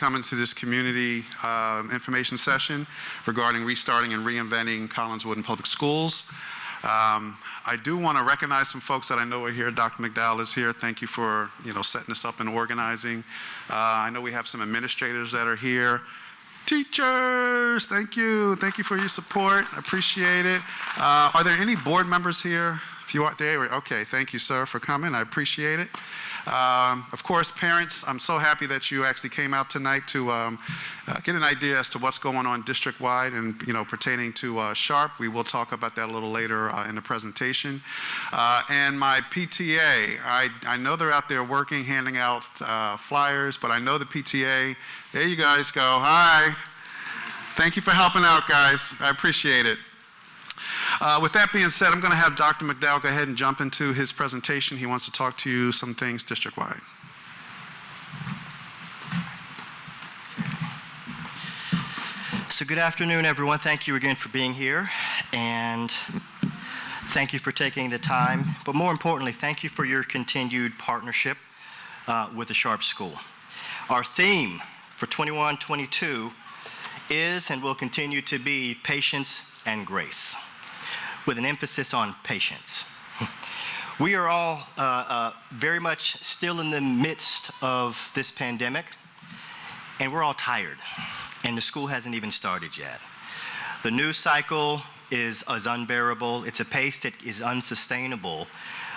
coming to this community information session regarding restarting and reinventing Collingswood Public Schools. I do want to recognize some folks that I know are here. Dr. McDowell is here. Thank you for setting this up and organizing. I know we have some administrators that are here. Teachers, thank you. Thank you for your support. I appreciate it. Are there any board members here? If you are there, okay. Thank you, sir, for coming. I appreciate it. Of course, parents, I'm so happy that you actually came out tonight to get an idea as to what's going on district-wide and pertaining to SHARP. We will talk about that a little later in the presentation. And my PTA, I know they're out there working, handing out flyers, but I know the PTA, there you guys go. Hi. Thank you for helping out, guys. I appreciate it. With that being said, I'm going to have Dr. McDowell go ahead and jump into his presentation. He wants to talk to you some things district-wide. So good afternoon, everyone. Thank you again for being here, and thank you for taking the time. But more importantly, thank you for your continued partnership with the Sharp School. Our theme for 21-22 is and will continue to be patience and grace, with an emphasis on patience. We are all very much still in the midst of this pandemic, and we're all tired, and the school hasn't even started yet. The news cycle is unbearable. It's a pace that is unsustainable,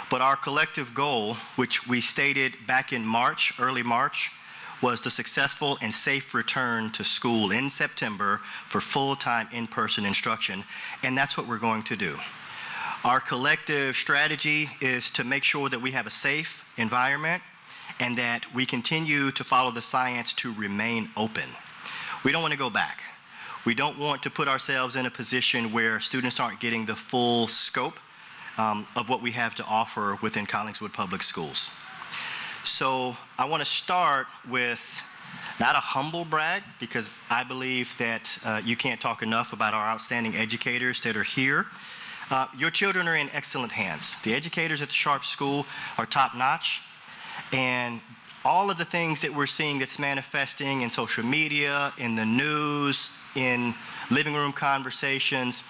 but our collective goal, which we stated back in March, early March, was the successful and safe return to school in September for full-time in-person instruction, and that's what we're going to do. Our collective strategy is to make sure that we have a safe environment and that we continue to follow the science to remain open. We don't want to go back. We don't want to put ourselves in a position where students aren't getting the full scope of what we have to offer within Collingswood Public Schools. So I want to start with not a humble brag, because I believe that you can't talk enough about our outstanding educators that are here. Your children are in excellent hands. The educators at the Sharp School are top-notch, and all of the things that we're seeing that's manifesting in social media, in the news, in living room conversations,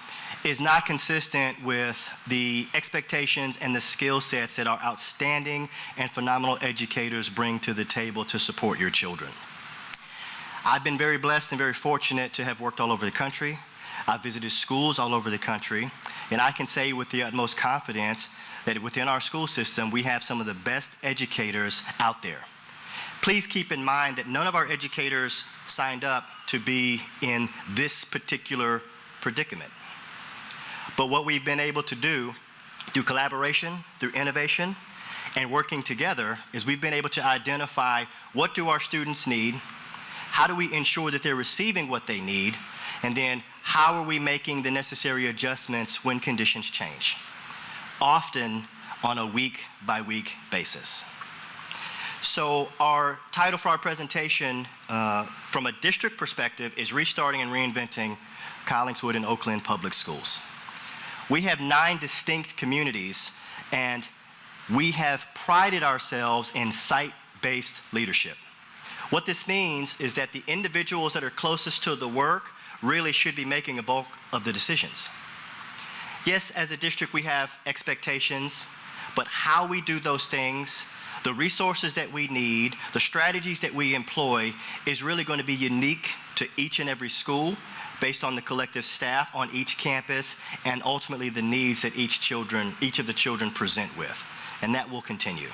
is not consistent with the expectations and the skill sets that our outstanding and phenomenal educators bring to the table to support your children. I've been very blessed and very fortunate to have worked all over the country. I've visited schools all over the country, and I can say with the utmost confidence that within our school system, we have some of the best educators out there. Please keep in mind that none of our educators signed up to be in this particular predicament. But what we've been able to do through collaboration, through innovation, and working together is we've been able to identify what do our students need, how do we ensure that they're receiving what they need, and then how are we making the necessary adjustments when conditions change, often on a week-by-week basis. So our title for our presentation from a district perspective is Restarting and Reinventing Collingswood and Oakland Public Schools. We have 9 distinct communities, and we have prided ourselves in site-based leadership. What this means is that the individuals that are closest to the work really should be making a bulk of the decisions. Yes, as a district we have expectations, but how we do those things, the resources that we need, the strategies that we employ is really going to be unique to each and every school, based on the collective staff on each campus and ultimately the needs that each of the children present with. And that will continue.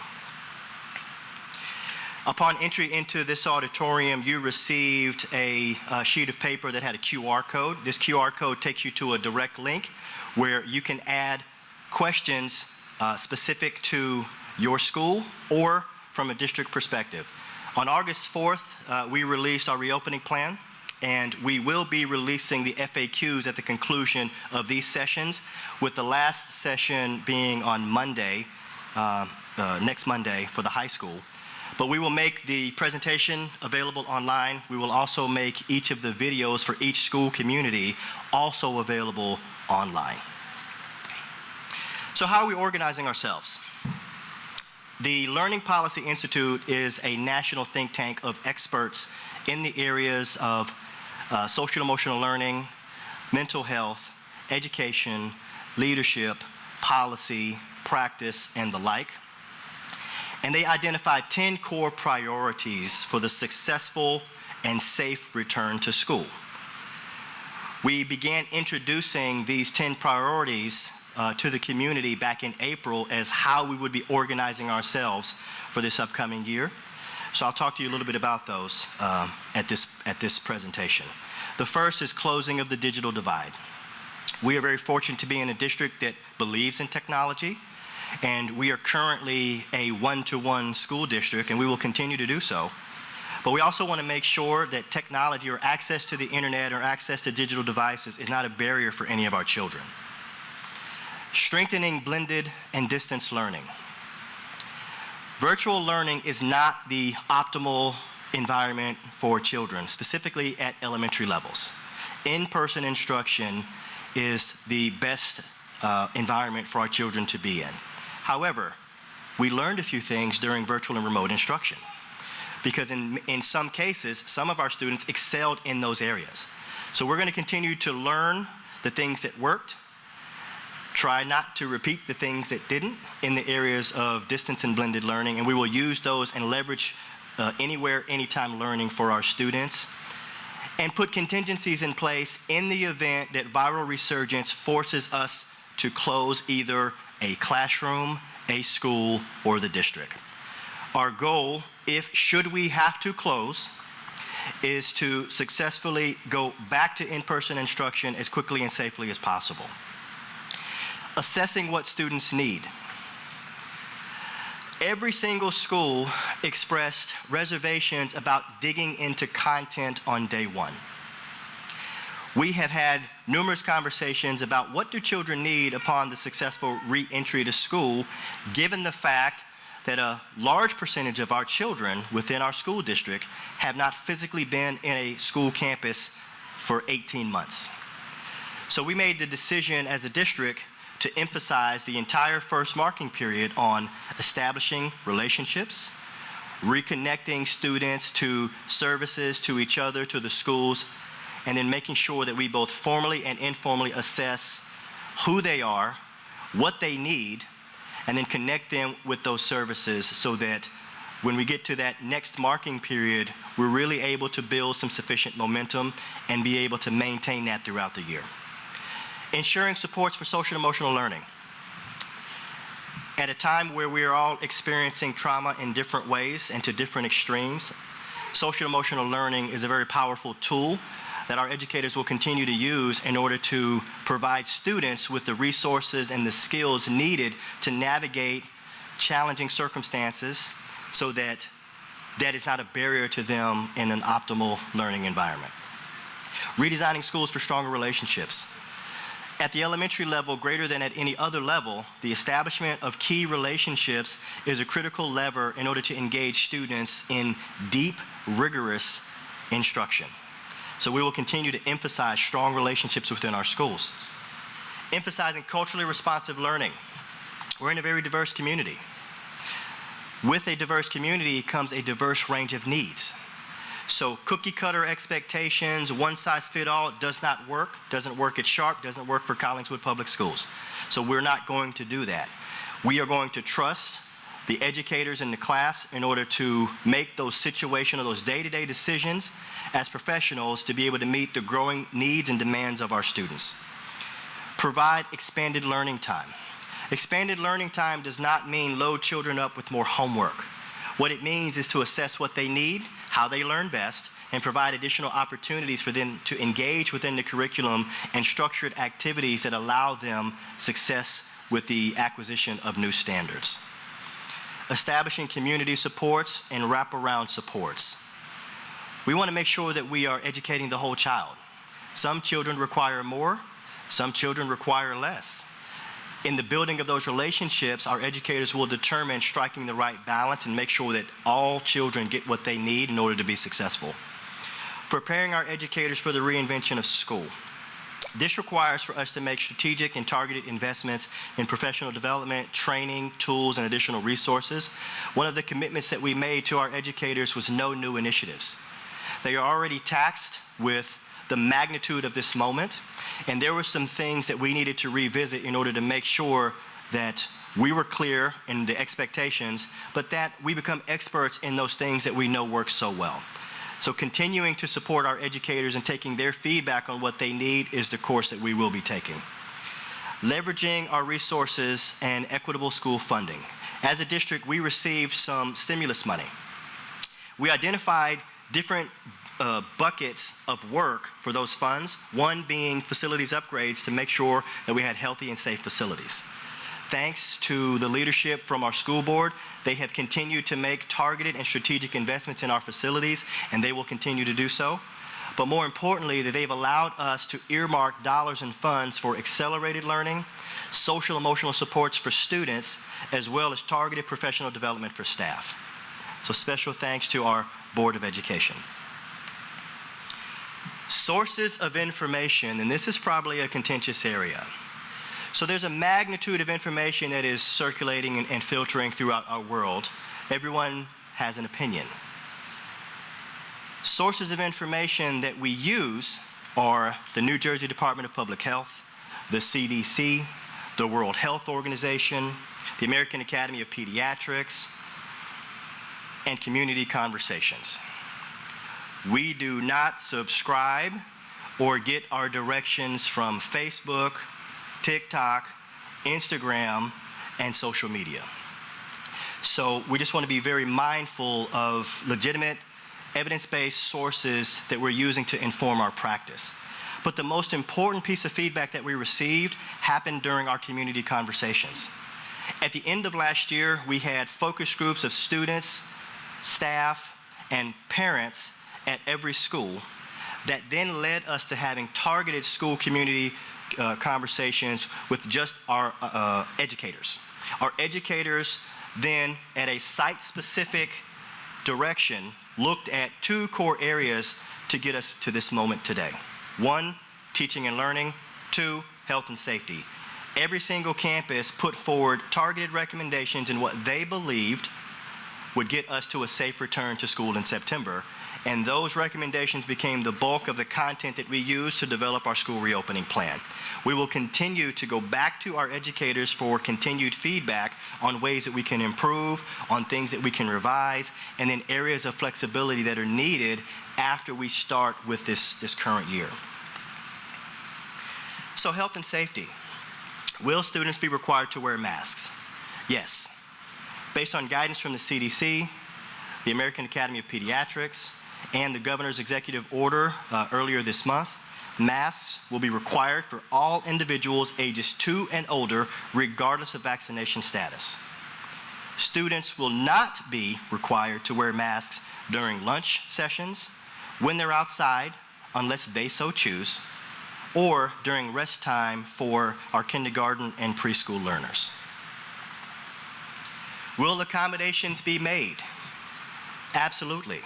Upon entry into this auditorium, you received a sheet of paper that had a QR code. This QR code takes you to a direct link where you can add questions specific to your school or from a district perspective. On August 4th, we released our reopening plan, and we will be releasing the FAQs at the conclusion of these sessions, with the last session being on Monday, next Monday for the high school. But we will make the presentation available online. We will also make each of the videos for each school community also available online. So how are we organizing ourselves? The Learning Policy Institute is a national think tank of experts in the areas of social emotional learning, mental health, education, leadership, policy, practice, and the like. And they identified 10 core priorities for the successful and safe return to school. We began introducing these 10 priorities to the community back in April as how we would be organizing ourselves for this upcoming year. So I'll talk to you a little bit about those at this presentation. The first is closing of the digital divide. We are very fortunate to be in a district that believes in technology, and we are currently a one-to-one school district, and we will continue to do so. But we also want to make sure that technology or access to the internet or access to digital devices is not a barrier for any of our children. Strengthening blended and distance learning. Virtual learning is not the optimal environment for children, specifically at elementary levels. In-person instruction is the best environment for our children to be in. However, we learned a few things during virtual and remote instruction, because in some cases, some of our students excelled in those areas. So we're going to continue to learn the things that worked, try not to repeat the things that didn't in the areas of distance and blended learning, and we will use those and leverage anywhere, anytime learning for our students, and put contingencies in place in the event that viral resurgence forces us to close either a classroom, a school, or the district. Our goal, should we have to close, is to successfully go back to in-person instruction as quickly and safely as possible. Assessing what students need. Every single school expressed reservations about digging into content on day one. We have had numerous conversations about what do children need upon the successful re-entry to school, given the fact that a large percentage of our children within our school district have not physically been in a school campus for 18 months. So we made the decision as a district to emphasize the entire first marking period on establishing relationships, reconnecting students to services, to each other, to the schools, and then making sure that we both formally and informally assess who they are, what they need, and then connect them with those services so that when we get to that next marking period, we're really able to build some sufficient momentum and be able to maintain that throughout the year. Ensuring supports for social and emotional learning. At a time where we are all experiencing trauma in different ways and to different extremes, social and emotional learning is a very powerful tool that our educators will continue to use in order to provide students with the resources and the skills needed to navigate challenging circumstances so that that is not a barrier to them in an optimal learning environment. Redesigning schools for stronger relationships. At the elementary level, greater than at any other level, the establishment of key relationships is a critical lever in order to engage students in deep, rigorous instruction. So we will continue to emphasize strong relationships within our schools. Emphasizing culturally responsive learning. We're in a very diverse community. With a diverse community comes a diverse range of needs. So cookie cutter expectations, one size fit all does not work, doesn't work at Sharp, doesn't work for Collingswood Public Schools. So we're not going to do that. We are going to trust the educators in the class in order to make those situational, those day-to-day decisions as professionals to be able to meet the growing needs and demands of our students. Provide expanded learning time. Expanded learning time does not mean load children up with more homework. What it means is to assess what they need, how they learn best, and provide additional opportunities for them to engage within the curriculum and structured activities that allow them success with the acquisition of new standards. Establishing community supports and wraparound supports. We want to make sure that we are educating the whole child. Some children require more, some children require less. In the building of those relationships, our educators will determine striking the right balance and make sure that all children get what they need in order to be successful. Preparing our educators for the reinvention of school. This requires for us to make strategic and targeted investments in professional development, training, tools, and additional resources. One of the commitments that we made to our educators was no new initiatives. They are already taxed with the magnitude of this moment, and there were some things that we needed to revisit in order to make sure that we were clear in the expectations, but that we become experts in those things that we know work so well. So continuing to support our educators and taking their feedback on what they need is the course that we will be taking. Leveraging our resources and equitable school funding. As a district, we received some stimulus money. We identified different buckets of work for those funds, one being facilities upgrades to make sure that we had healthy and safe facilities. Thanks to the leadership from our school board, they have continued to make targeted and strategic investments in our facilities, and they will continue to do so. But more importantly, that they've allowed us to earmark dollars and funds for accelerated learning, social emotional supports for students, as well as targeted professional development for staff. So special thanks to our Board of Education. Sources of information, and this is probably a contentious area. So there's a magnitude of information that is circulating and filtering throughout our world. Everyone has an opinion. Sources of information that we use are the New Jersey Department of Public Health, the CDC, the World Health Organization, the American Academy of Pediatrics, and Community Conversations. We do not subscribe or get our directions from Facebook, TikTok, Instagram, and social media. So we just want to be very mindful of legitimate, evidence-based sources that we're using to inform our practice. But the most important piece of feedback that we received happened during our community conversations. At the end of last year, we had focus groups of students, staff, and parents at every school that then led us to having targeted school community conversations with just our educators. Our educators then, at a site-specific direction, looked at two core areas to get us to this moment today. One, teaching and learning. Two, health and safety. Every single campus put forward targeted recommendations in what they believed would get us to a safe return to school in September. And those recommendations became the bulk of the content that we use to develop our school reopening plan. We will continue to go back to our educators for continued feedback on ways that we can improve, on things that we can revise, and then areas of flexibility that are needed after we start with this current year. So health and safety. Will students be required to wear masks? Yes. Based on guidance from the CDC, the American Academy of Pediatrics, and the governor's executive order earlier this month, masks will be required for all individuals ages 2 and older, regardless of vaccination status. Students will not be required to wear masks during lunch sessions, when they're outside, unless they so choose, or during rest time for our kindergarten and preschool learners. Will accommodations be made? Absolutely.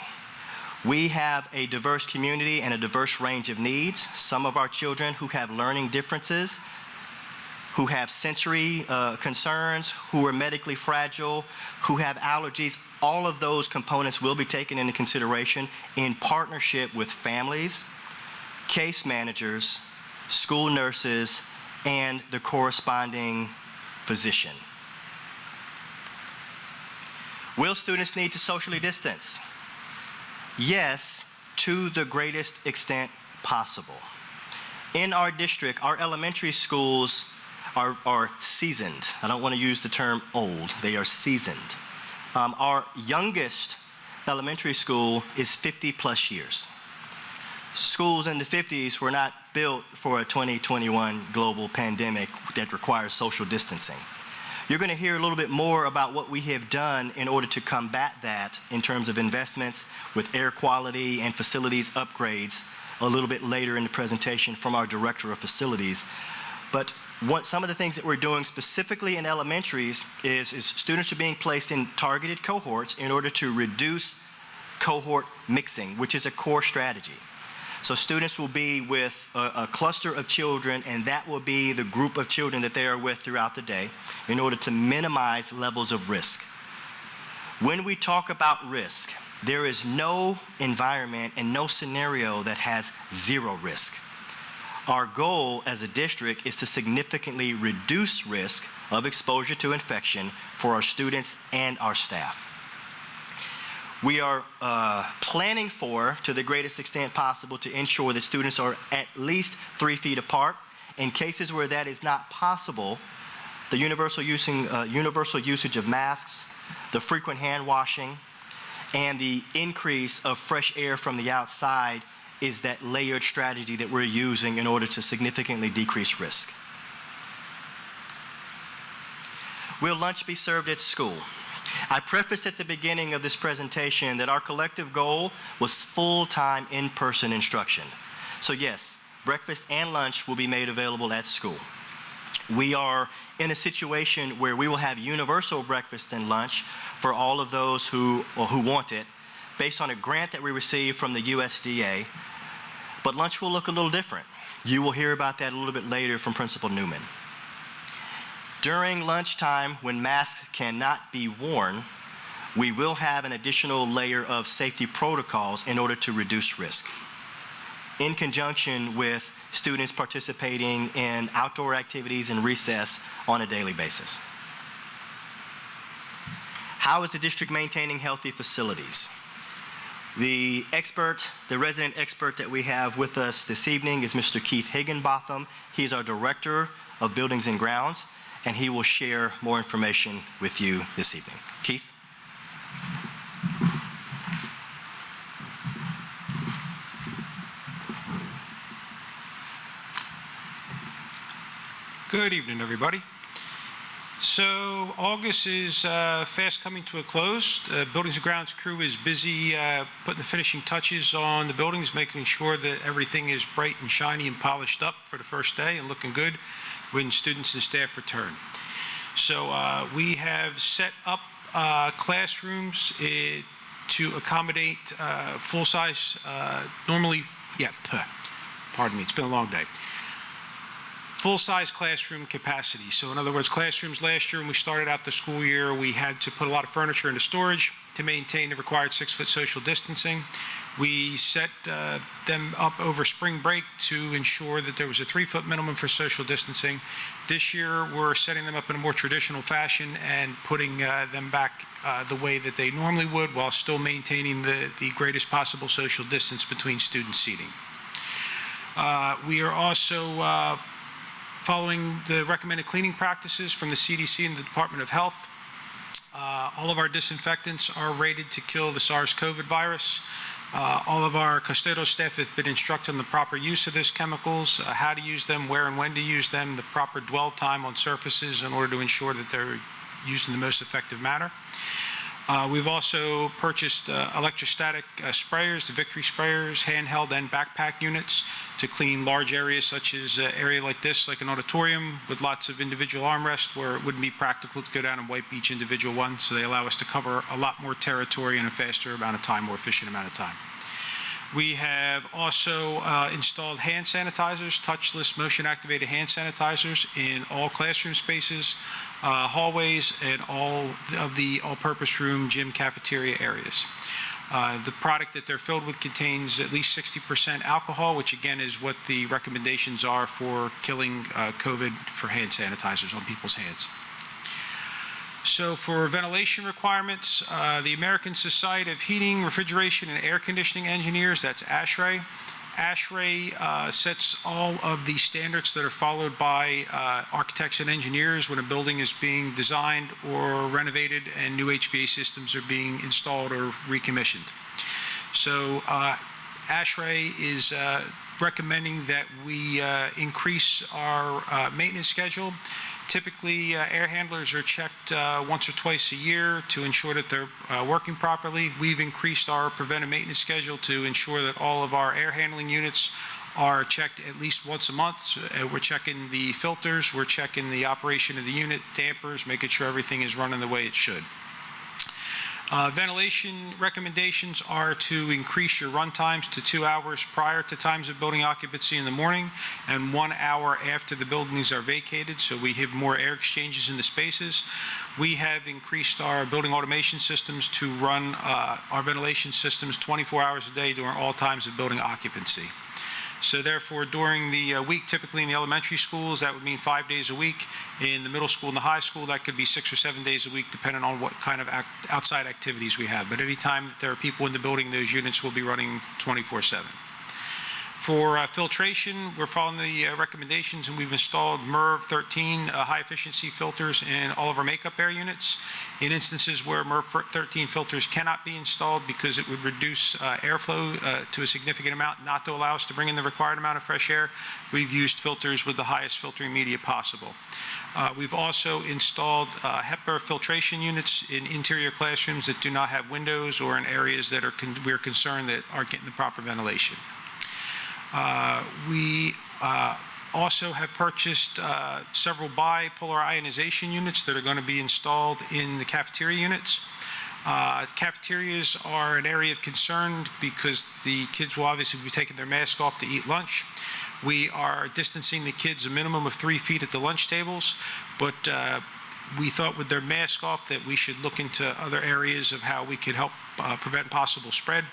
We have a diverse community and a diverse range of needs. Some of our children who have learning differences, who have sensory concerns, who are medically fragile, who have allergies, all of those components will be taken into consideration in partnership with families, case managers, school nurses, and the corresponding physician. Will students need to socially distance? Yes, to the greatest extent possible. In our district, our elementary schools are seasoned. I don't want to use the term old. They are seasoned. Our youngest elementary school is 50 plus years. Schools in the 50s were not built for a 2021 global pandemic that requires social distancing. You're going to hear a little bit more about what we have done in order to combat that in terms of investments with air quality and facilities upgrades a little bit later in the presentation from our Director of Facilities. But some of the things that we're doing specifically in elementaries is students are being placed in targeted cohorts in order to reduce cohort mixing, which is a core strategy. So students will be with a cluster of children, and that will be the group of children that they are with throughout the day in order to minimize levels of risk. When we talk about risk, There is no environment and no scenario that has zero risk. Our goal as a district is to significantly reduce risk of exposure to infection for our students and our staff. We are planning for, to the greatest extent possible, to ensure that students are at least 3 feet apart. In cases where that is not possible, the universal usage of masks, the frequent hand washing, and the increase of fresh air from the outside is that layered strategy that we're using in order to significantly decrease risk. Will lunch be served at school? I prefaced at the beginning of this presentation that our collective goal was full-time in-person instruction. So yes, breakfast and lunch will be made available at school. We are in a situation where we will have universal breakfast and lunch for all of those who want it, based on a grant that we received from the USDA. But lunch will look a little different. You will hear about that a little bit later from Principal Newman. During lunchtime, when masks cannot be worn, we will have an additional layer of safety protocols in order to reduce risk, in conjunction with students participating in outdoor activities and recess on a daily basis. How is the district maintaining healthy facilities? The resident expert that we have with us this evening is Mr. Keith Higginbotham. He's our Director of Buildings and Grounds, and he will share more information with you this evening. Keith? Good evening, everybody. So August is fast coming to a close. The Buildings and Grounds crew is busy putting the finishing touches on the buildings, making sure that everything is bright and shiny and polished up for the first day and looking good when students and staff return. So we have set up classrooms to accommodate full-size, pardon me, it's been a long day. Full-size classroom capacity. So in other words, classrooms last year when we started out the school year, we had to put a lot of furniture into storage to maintain the required 6-foot social distancing. We set them up over spring break to ensure that there was a 3-foot minimum for social distancing. This year, we're setting them up in a more traditional fashion and putting them back the way that they normally would, while still maintaining the greatest possible social distance between student seating. We are also following the recommended cleaning practices from the CDC and the Department of Health. All of our disinfectants are rated to kill the SARS-CoV virus. All of our custodial staff have been instructed on the proper use of those chemicals, how to use them, where and when to use them, the proper dwell time on surfaces in order to ensure that they're used in the most effective manner. We've also purchased electrostatic sprayers, the Victory sprayers, handheld and backpack units to clean large areas such as an area like this, like an auditorium with lots of individual armrests where it wouldn't be practical to go down and wipe each individual one. So they allow us to cover a lot more territory in a faster amount of time, more efficient amount of time. We have also installed hand sanitizers, touchless, motion-activated hand sanitizers in all classroom spaces, hallways, and all of the all-purpose room, gym, cafeteria areas. The product that they're filled with contains at least 60% alcohol, which again is what the recommendations are for killing COVID for hand sanitizers on people's hands. So for ventilation requirements, the American Society of Heating, Refrigeration, and Air Conditioning Engineers, that's ASHRAE. ASHRAE sets all of the standards that are followed by architects and engineers when a building is being designed or renovated and new HVAC systems are being installed or recommissioned. So ASHRAE is recommending that we increase our maintenance schedule. Typically, air handlers are checked once or twice a year to ensure that they're working properly. We've increased our preventive maintenance schedule to ensure that all of our air handling units are checked at least once a month. So, we're checking the filters, we're checking the operation of the unit, dampers, making sure everything is running the way it should. Ventilation recommendations are to increase your run times to 2 hours prior to times of building occupancy in the morning and 1 hour after the buildings are vacated, so we have more air exchanges in the spaces. We have increased our building automation systems to run our ventilation systems 24 hours a day during all times of building occupancy. So therefore, during the week, typically in the elementary schools, that would mean 5 days a week. In the middle school and the high school, that could be 6 or 7 days a week, depending on what kind of outside activities we have. But any time that there are people in the building, those units will be running 24/7. For filtration, we're following the recommendations, and we've installed MERV 13 high-efficiency filters in all of our makeup air units. In instances where MERV 13 filters cannot be installed because it would reduce airflow to a significant amount, not to allow us to bring in the required amount of fresh air, we've used filters with the highest filtering media possible. We've also installed HEPA filtration units in interior classrooms that do not have windows or in areas that we're concerned that aren't getting the proper ventilation. We also have purchased several bipolar ionization units that are going to be installed in the cafeteria units. Cafeterias are an area of concern because the kids will obviously be taking their mask off to eat lunch. We are distancing the kids a minimum of 3 feet at the lunch tables, but we thought with their mask off that we should look into other areas of how we could help prevent possible spread.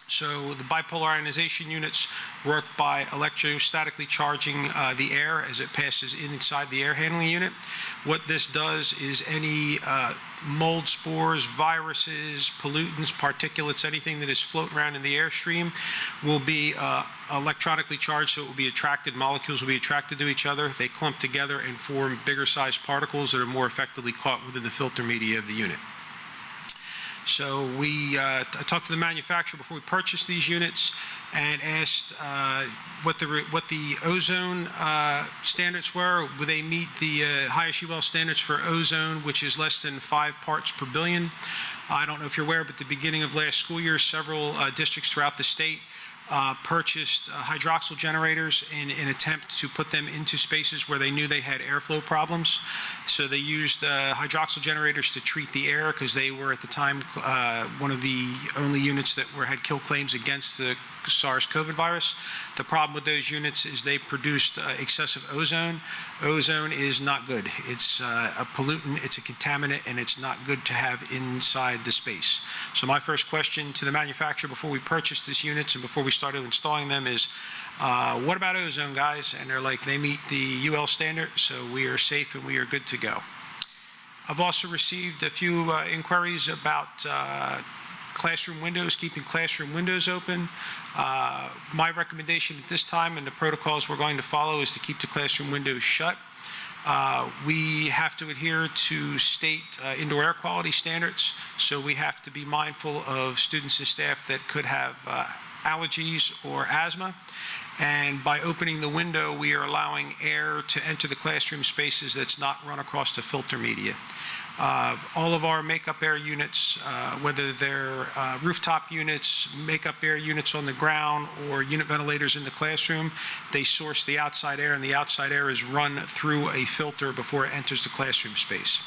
So the bipolar ionization units work by electrostatically charging the air as it passes inside the air handling unit. What this does is any mold spores, viruses, pollutants, particulates, anything that is floating around in the airstream will be electronically charged, so it will be attracted, molecules will be attracted to each other. They clump together and form bigger sized particles that are more effectively caught within the filter media of the unit. So I talked to the manufacturer before we purchased these units and asked what the ozone standards were. Would they meet the highest UL standards for ozone, which is less than 5 parts per billion? I don't know if you're aware, but at the beginning of last school year, several districts throughout the state purchased hydroxyl generators in an attempt to put them into spaces where they knew they had airflow problems. So they used hydroxyl generators to treat the air because they were at the time one of the only units that had kill claims against the SARS-CoV virus. The problem with those units is they produced excessive ozone. Ozone is not good. It's a pollutant, it's a contaminant, and it's not good to have inside the space. So my first question to the manufacturer before we purchased these units and before we started installing them is, what about ozone, guys? And they're like, they meet the UL standard, so we are safe and we are good to go. I've also received a few inquiries about classroom windows, keeping classroom windows open. My recommendation at this time and the protocols we're going to follow is to keep the classroom windows shut. We have to adhere to state indoor air quality standards, so we have to be mindful of students and staff that could have allergies or asthma. And by opening the window, we are allowing air to enter the classroom spaces that's not run across the filter media. All of our makeup air units, whether they're rooftop units, makeup air units on the ground, or unit ventilators in the classroom, they source the outside air, and the outside air is run through a filter before it enters the classroom space.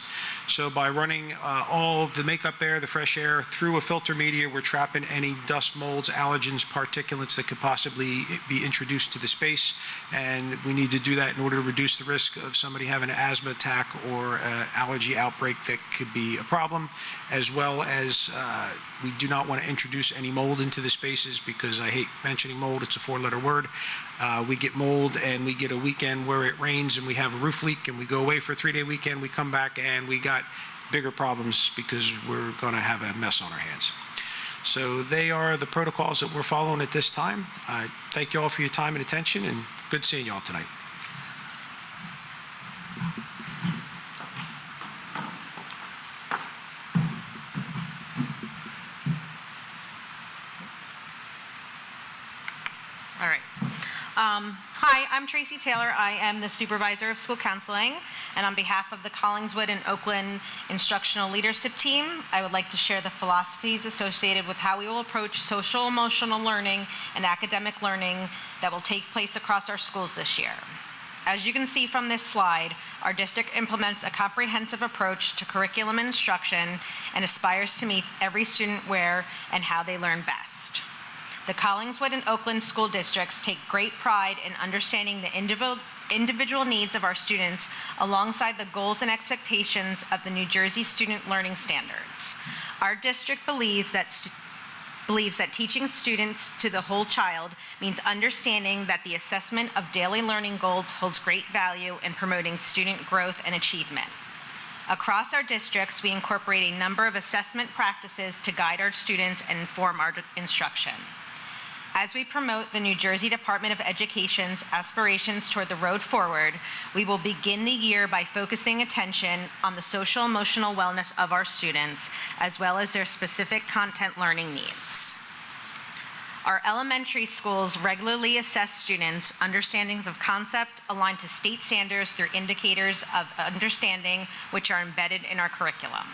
So by running all of the makeup air, the fresh air, through a filter media, we're trapping any dust, molds, allergens, particulates that could possibly be introduced to the space. And we need to do that in order to reduce the risk of somebody having an asthma attack or allergy outbreak that could be a problem, as well as we do not want to introduce any mold into the spaces, because I hate mentioning mold, it's a 4-letter word. We get mold and we get a weekend where it rains and we have a roof leak and we go away for a 3-day weekend, we come back and we got bigger problems because we're going to have a mess on our hands. So they are the protocols that we're following at this time. Thank you all for your time and attention, and good seeing you all tonight. All right. Hi, I'm Tracy Taylor. I am the supervisor of school counseling, and on behalf of the Collingswood and Oakland instructional leadership team, I would like to share the philosophies associated with how we will approach social emotional learning and academic learning that will take place across our schools this year. As you can see from this slide, Our district implements a comprehensive approach to curriculum and instruction and aspires to meet every student where and how they learn best. The Collingswood and Oakland school districts take great pride in understanding the individual needs of our students alongside the goals and expectations of the New Jersey Student Learning Standards. Our district believes that teaching students to the whole child means understanding that the assessment of daily learning goals holds great value in promoting student growth and achievement. Across our districts, we incorporate a number of assessment practices to guide our students and inform our instruction. As we promote the New Jersey Department of Education's aspirations toward the road forward, we will begin the year by focusing attention on the social emotional wellness of our students, as well as their specific content learning needs. Our elementary schools regularly assess students' understandings of concept aligned to state standards through indicators of understanding which are embedded in our curriculum.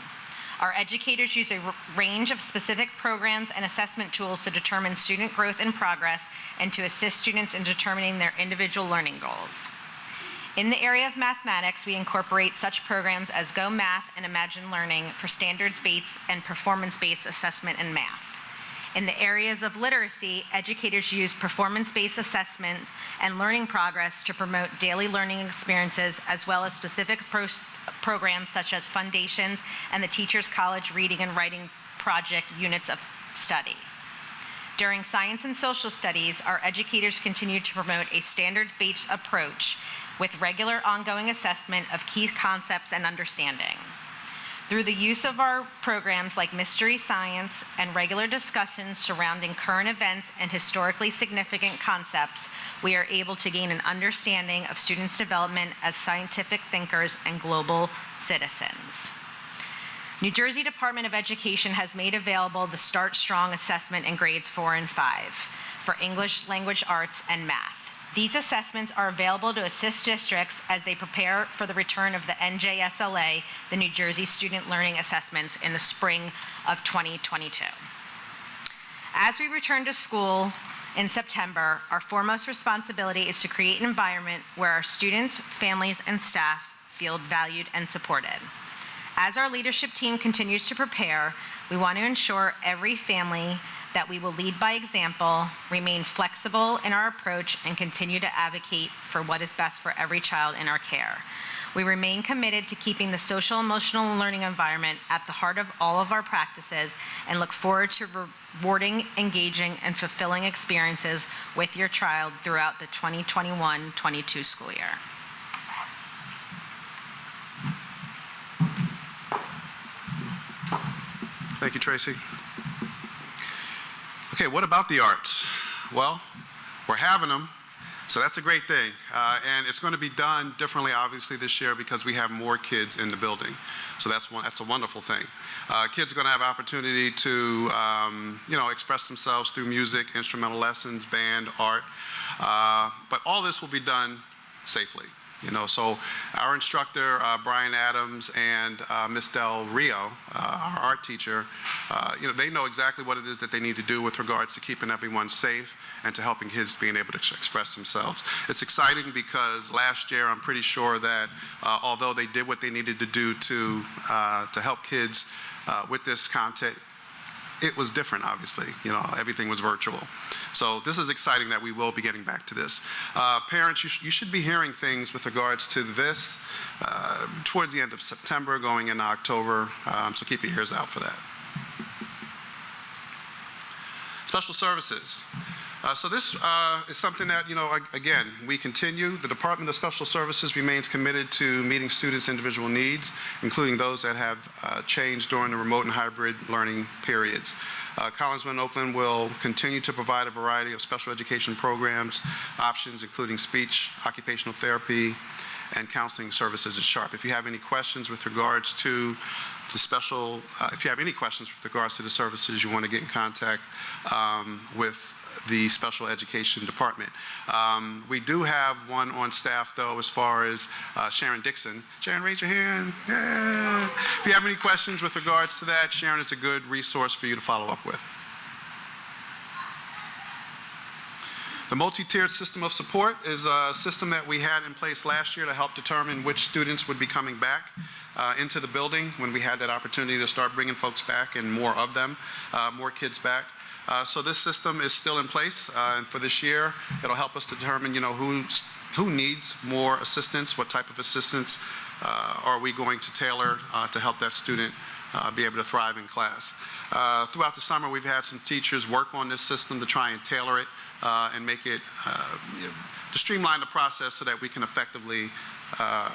Our educators use a range of specific programs and assessment tools to determine student growth and progress and to assist students in determining their individual learning goals. In the area of mathematics, we incorporate such programs as Go Math and Imagine Learning for standards-based and performance-based assessment in math. In the areas of literacy, educators use performance-based assessment and learning progress to promote daily learning experiences, as well as specific programs such as Foundations and the Teachers College Reading and Writing Project units of study. During science and social studies, our educators continue to promote a standard-based approach with regular ongoing assessment of key concepts and understanding. Through the use of our programs like Mystery Science and regular discussions surrounding current events and historically significant concepts, we are able to gain an understanding of students' development as scientific thinkers and global citizens. New Jersey Department of Education has made available the Start Strong assessment in grades 4 and 5 for English, language arts, and math. These assessments are available to assist districts as they prepare for the return of the NJSLA, the New Jersey Student Learning Assessments, in the spring of 2022. As we return to school in September, our foremost responsibility is to create an environment where our students, families, and staff feel valued and supported. As our leadership team continues to prepare, we want to ensure every family that we will lead by example, remain flexible in our approach, and continue to advocate for what is best for every child in our care. We remain committed to keeping the social emotional learning environment at the heart of all of our practices and look forward to rewarding, engaging, and fulfilling experiences with your child throughout the 2021-22 school year. Thank you, Tracy. Okay, what about the arts? Well, we're having them, so that's a great thing. And it's going to be done differently, obviously, this year because we have more kids in the building. So that's a wonderful thing. Kids are going to have opportunity to, express themselves through music, instrumental lessons, band, art. But all this will be done safely. So our instructor, Brian Adams, and Miss Del Rio, our art teacher, they know exactly what it is that they need to do with regards to keeping everyone safe and to helping kids being able to express themselves. It's exciting because last year I'm pretty sure that although they did what they needed to do to help kids with this content, it was different, obviously. Everything was virtual. So this is exciting that we will be getting back to this. Parents, you should be hearing things with regards to this towards the end of September, going into October, so keep your ears out for that. Special services. So this is something that, again, we continue. The Department of Special Services remains committed to meeting students' individual needs, including those that have changed during the remote and hybrid learning periods. Collingswood and Oakland will continue to provide a variety of special education programs, options, including speech, occupational therapy, and counseling services at Sharp. If you have any questions with regards to the services, you want to get in contact with the special education department. We do have one on staff, though, as far as Sharon Dixon. Sharon, raise your hand. Yeah. If you have any questions with regards to that, Sharon is a good resource for you to follow up with. The multi-tiered system of support is a system that we had in place last year to help determine which students would be coming back into the building when we had that opportunity to start bringing folks back and more of them, more kids back. So this system is still in place, and for this year, it'll help us determine, who needs more assistance, what type of assistance are we going to tailor to help that student be able to thrive in class. Throughout the summer, we've had some teachers work on this system to try and tailor it and make it, to streamline the process so that we can effectively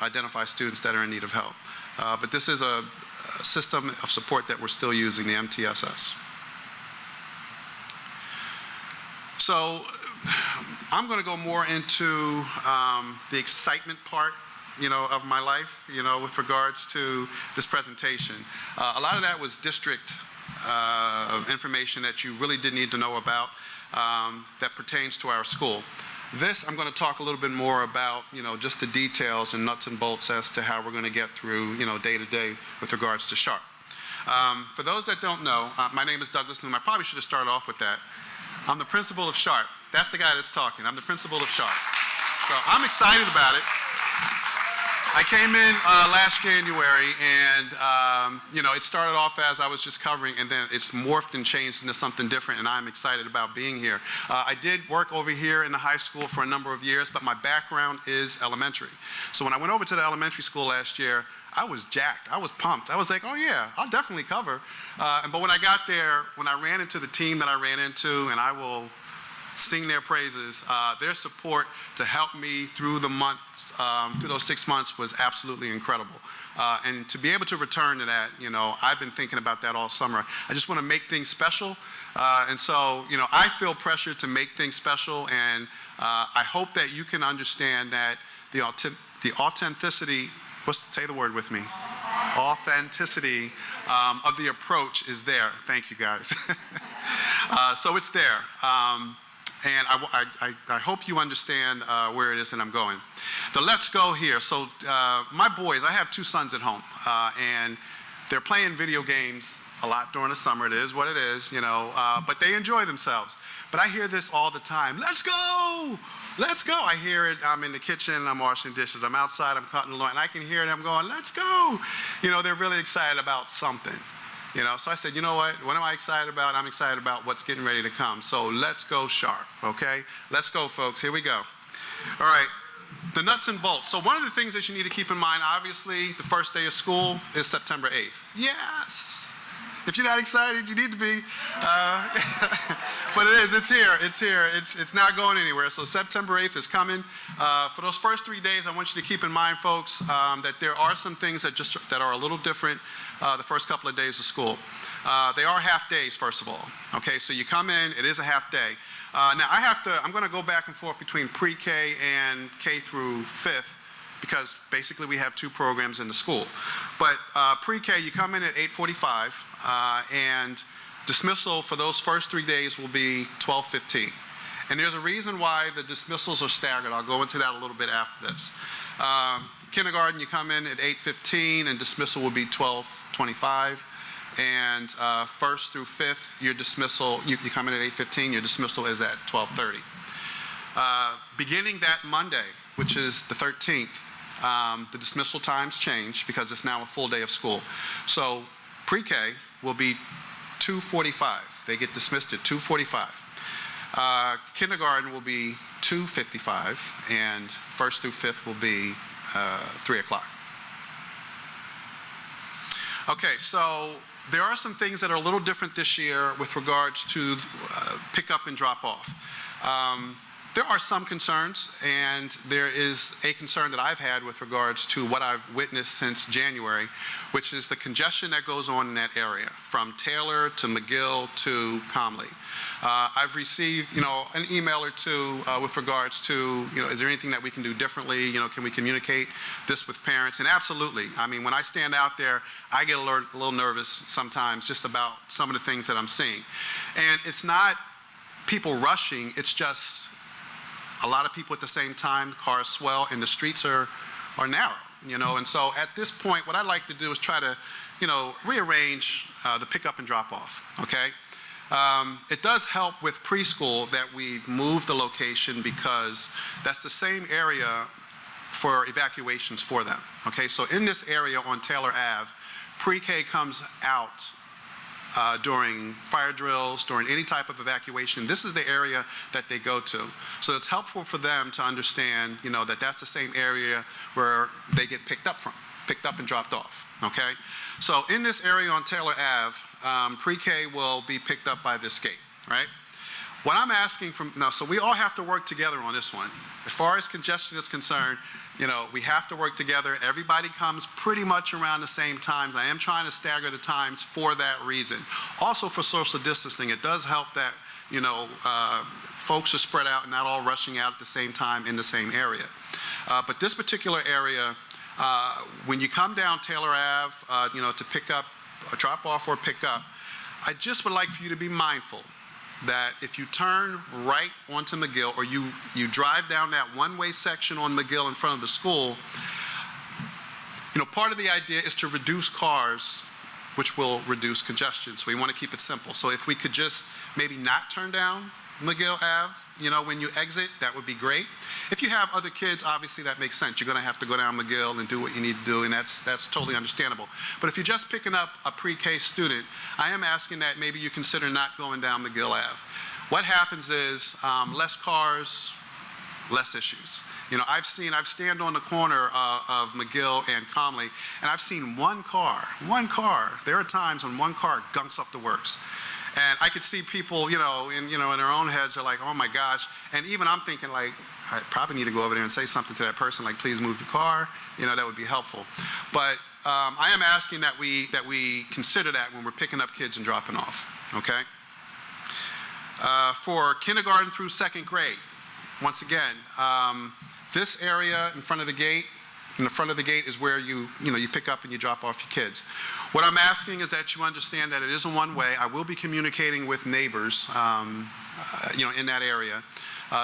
identify students that are in need of help. But this is a system of support that we're still using, the MTSS. So I'm going to go more into the excitement part, of my life, with regards to this presentation. A lot of that was district information that you really did need to know about that pertains to our school. This, I'm going to talk a little bit more about, just the details and nuts and bolts as to how we're going to get through, day to day with regards to SHARP. For those that don't know, my name is Douglas Noom. I probably should have started off with that. I'm the principal of SHARP. That's the guy that's talking. I'm the principal of SHARP. So I'm excited about it. I came in last January, and it started off as I was just covering, and then it's morphed and changed into something different, and I'm excited about being here. I did work over here in the high school for a number of years, but my background is elementary. So when I went over to the elementary school last year, I was jacked. I was pumped. I was like, oh yeah, I'll definitely cover. But when I got there, when I ran into the team that I ran into, and I will sing their praises, their support to help me through the months, through those 6 months was absolutely incredible. And to be able to return to that, I've been thinking about that all summer. I just want to make things special. And so, I feel pressure to make things special, and I hope that you can understand that the authenticity, say the word with me, authenticity of the approach is there. Thank you, guys. So it's there. And I hope you understand where it is that I'm going. The let's go here. So my boys, I have 2 sons at home, and they're playing video games a lot during the summer. It is what it is, but they enjoy themselves. But I hear this all the time. Let's go! Let's go. I hear it. I'm in the kitchen. I'm washing dishes. I'm outside. I'm cutting the lawn. And I can hear them going, let's go. They're really excited about something. So I said, you know what am I excited about? I'm excited about what's getting ready to come. So let's go SHARP, okay? Let's go, folks. Here we go. All right, the nuts and bolts. So one of the things that you need to keep in mind, obviously, the first day of school is September 8th. Yes. If you're not excited, you need to be. But it is. It's here. It's here. It's not going anywhere. So September 8th is coming. For those first 3 days, I want you to keep in mind, folks, that there are some things that are a little different the first couple of days of school. They are half days, first of all. Okay, so you come in. It is a half day. Now, I'm going to go back and forth between pre-K and K through 5th, because basically we have 2 programs in the school. But pre-K, you come in at 8:45, and dismissal for those first 3 days will be 12:15. And there's a reason why the dismissals are staggered. I'll go into that a little bit after this. Kindergarten, you come in at 8:15, and dismissal will be 12:25. And 1st through 5th, your dismissal, you come in at 8:15, your dismissal is at 12:30. Beginning that Monday, which is the 13th, the dismissal times change because it's now a full day of school. So pre-K will be 2:45. They get dismissed at 2:45. Kindergarten will be 2:55, and 1st through 5th will be 3 o'clock. Okay, so there are some things that are a little different this year with regards to pick up and drop off. There are some concerns, and there is a concern that I've had with regards to what I've witnessed since January, which is the congestion that goes on in that area, from Taylor to McGill to Comley. I've received, an email or 2 with regards to, is there anything that we can do differently? Can we communicate this with parents? And absolutely. I mean, when I stand out there, I get a little nervous sometimes just about some of the things that I'm seeing. And it's not people rushing, it's just a lot of people at the same time, cars swell, and the streets are narrow, And so at this point, what I'd like to do is try to, rearrange the pickup and drop off, okay? It does help with preschool that we've moved the location because that's the same area for evacuations for them. Okay, so in this area on Taylor Ave, pre-K comes out during fire drills, during any type of evacuation. This is the area that they go to. So it's helpful for them to understand, that that's the same area where they get picked up and dropped off, okay? So in this area on Taylor Ave, pre-K will be picked up by this gate, right? What I'm asking so we all have to work together on this one. As far as congestion is concerned, we have to work together. Everybody comes pretty much around the same times. I am trying to stagger the times for that reason. Also for social distancing, it does help that, folks are spread out and not all rushing out at the same time in the same area. But this particular area, when you come down Taylor Ave, to pick up, drop off or pick up, I just would like for you to be mindful that if you turn right onto McGill or you drive down that one-way section on McGill in front of the school, part of the idea is to reduce cars, which will reduce congestion. So we want to keep it simple. So if we could just maybe not turn down McGill Ave, when you exit, that would be great. If you have other kids, obviously that makes sense. You're going to have to go down McGill and do what you need to do, and that's totally understandable. But if you're just picking up a pre-K student, I am asking that maybe you consider not going down McGill Ave. What happens is less cars, less issues. I've stand on the corner of McGill and Comley, and I've seen one car. There are times when one car gunks up the works. And I could see people, in their own heads are like, oh my gosh. And even I'm thinking like, I probably need to go over there and say something to that person, like, please move your car. That would be helpful. But I am asking that we consider that when we're picking up kids and dropping off, okay? For kindergarten through second grade, once again, this area in front of the gate, is where you pick up and you drop off your kids. What I'm asking is that you understand that it is a one-way. I will be communicating with neighbors, in that area.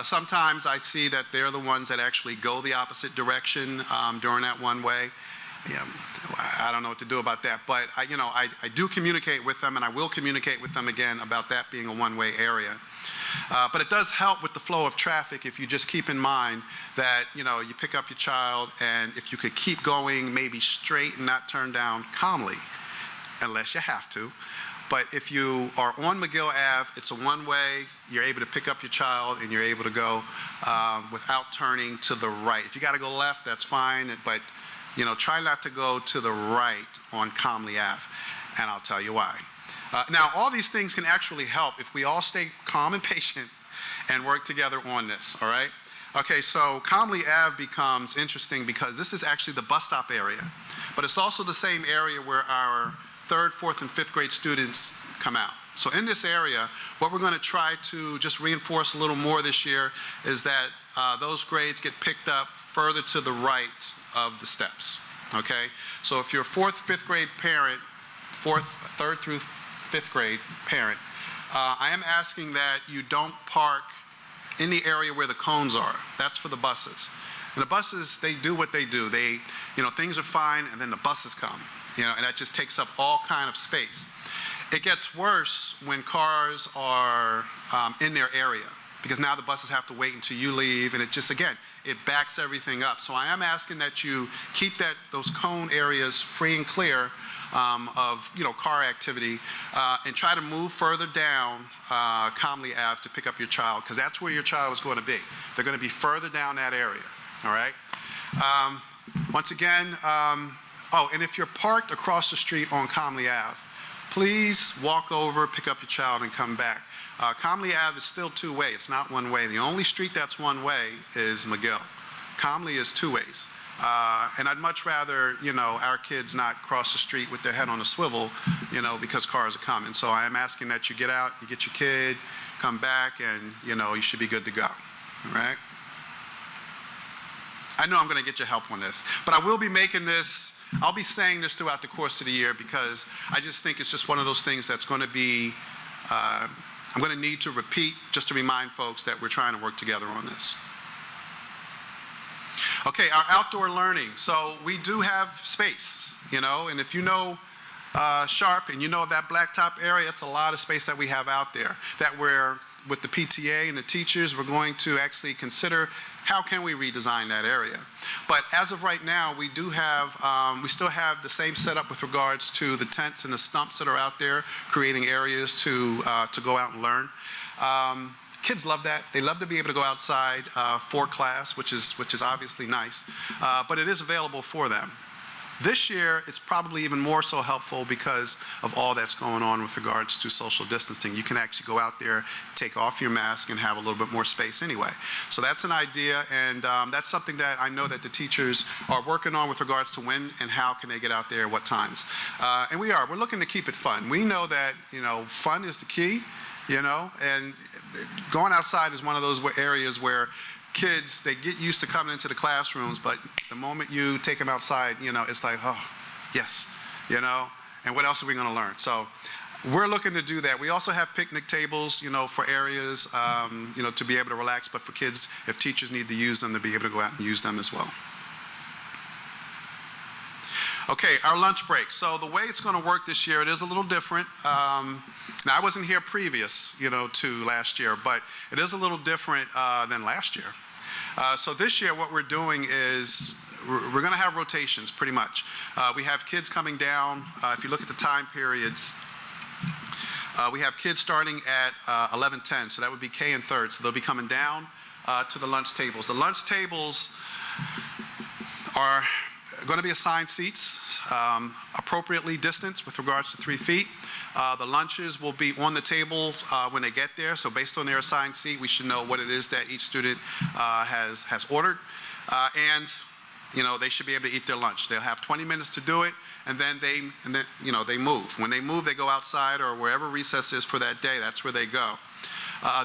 Sometimes I see that they're the ones that actually go the opposite direction during that one-way. I don't know what to do about that, but I do communicate with them, and I will communicate with them again about that being a one-way area. But it does help with the flow of traffic if you just keep in mind that, you pick up your child, and if you could keep going maybe straight and not turn down calmly, unless you have to. But if you are on McGill Ave, it's a one-way, you're able to pick up your child and you're able to go without turning to the right. If you got to go left, that's fine, but try not to go to the right on Comley Ave, and I'll tell you why. Now, all these things can actually help if we all stay calm and patient and work together on this, all right? Okay, so Comley Ave becomes interesting because this is actually the bus stop area, but it's also the same area where our 3rd, 4th, and 5th grade students come out. So in this area, what we're going to try to just reinforce a little more this year is that those grades get picked up further to the right of the steps, okay? So if you're a 4th, 5th grade parent, 3rd through 5th grade parent, I am asking that you don't park in the area where the cones are. That's for the buses. And the buses, they do what they do. They, things are fine, and then the buses come, and that just takes up all kind of space. It gets worse when cars are in their area, because now the buses have to wait until you leave, and it just, again, it backs everything up. So I am asking that you keep those cone areas free and clear of car activity, and try to move further down Comley Ave to pick up your child, because that's where your child is going to be. They're going to be further down that area, all right? Once again, and if you're parked across the street on Comley Ave, please walk over, pick up your child, and come back. Comley Ave is still two-way. It's not one-way. The only street that's one-way is McGill. Comley is two ways. And I'd much rather, our kids not cross the street with their head on a swivel, because cars are coming. So I am asking that you get out, you get your kid, come back, and, you should be good to go, all right? I know I'm going to get your help on this, but I will be I'll be saying this throughout the course of the year, because I just think it's just one of those things that's going to be, I'm going to need to repeat just to remind folks that we're trying to work together on this. Okay, our outdoor learning. So we do have space, and if sharp and you know that blacktop area, it's a lot of space that we have out there that we're, with the PTA and the teachers, we're going to actually consider how can we redesign that area. But as of right now, we do have, we still have the same setup with regards to the tents and the stumps that are out there, creating areas to go out and learn. Kids love that. They love to be able to go outside for class, which is obviously nice, but it is available for them. This year, it's probably even more so helpful because of all that's going on with regards to social distancing. You can actually go out there, take off your mask, and have a little bit more space anyway. So that's an idea, and that's something that I know that the teachers are working on with regards to when and how can they get out there, what times. And we're looking to keep it fun. We know that, fun is the key, and going outside is one of those areas where kids, they get used to coming into the classrooms, but the moment you take them outside, it's like, oh, yes, and what else are we going to learn? So we're looking to do that. We also have picnic tables, for areas, to be able to relax, but for kids, if teachers need to use them, to be able to go out and use them as well. Okay, our lunch break. So the way it's going to work this year, it is a little different. Now, I wasn't here previous, to last year, but it is a little different than last year. So this year, what we're doing is we're going to have rotations, pretty much. We have kids coming down. If you look at the time periods, we have kids starting at 11:10, so that would be K and third. So they'll be coming down to the lunch tables. The lunch tables are going to be assigned seats, appropriately distanced with regards to 3 feet. The lunches will be on the tables when they get there, so based on their assigned seat, we should know what it is that each student has ordered, and they should be able to eat their lunch. They'll have 20 minutes to do it, and then they move. When they move, they go outside or wherever recess is for that day. That's where they go.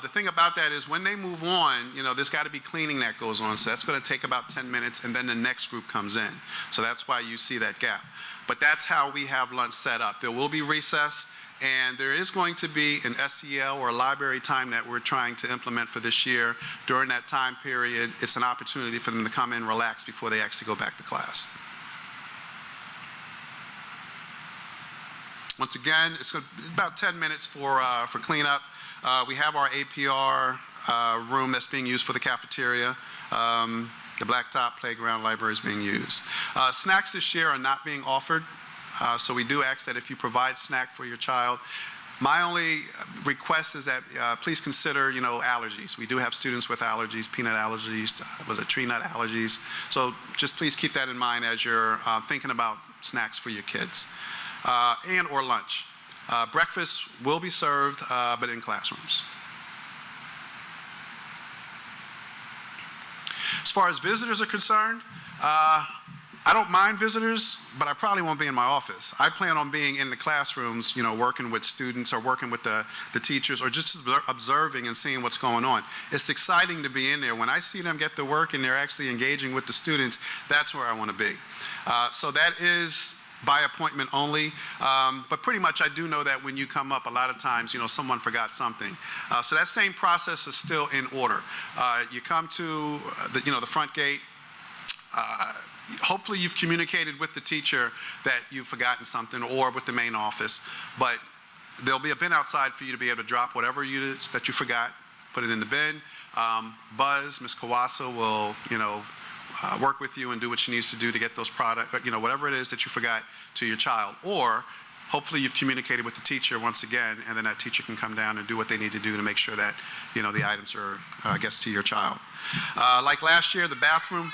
The thing about that is when they move on, there's got to be cleaning that goes on. So that's going to take about 10 minutes, and then the next group comes in. So that's why you see that gap. But that's how we have lunch set up. There will be recess, and there is going to be an SEL or a library time that we're trying to implement for this year. During that time period, it's an opportunity for them to come in, relax before they actually go back to class. Once again, it's about 10 minutes for cleanup. We have our APR room that's being used for the cafeteria. The blacktop playground library is being used. Snacks this year are not being offered, so we do ask that if you provide snack for your child, my only request is that please consider, allergies. We do have students with allergies, peanut allergies, tree nut allergies. So just please keep that in mind as you're thinking about snacks for your kids and or lunch. Breakfast will be served, but in classrooms. As far as visitors are concerned, I don't mind visitors, but I probably won't be in my office. I plan on being in the classrooms, working with students or working with the teachers or just observing and seeing what's going on. It's exciting to be in there. When I see them get to work and they're actually engaging with the students, that's where I want to be. So that is by appointment only, but pretty much I do know that when you come up, a lot of times, someone forgot something. So that same process is still in order. You come to the front gate. Hopefully you've communicated with the teacher that you've forgotten something or with the main office, but there'll be a bin outside for you to be able to drop whatever that you forgot, put it in the bin. Buzz, Ms. Kawasa will, work with you and do what she needs to do to get those products, whatever it is that you forgot to your child. Or hopefully you've communicated with the teacher once again, and then that teacher can come down and do what they need to do to make sure that, the items are, gets to your child. Like last year, the bathroom.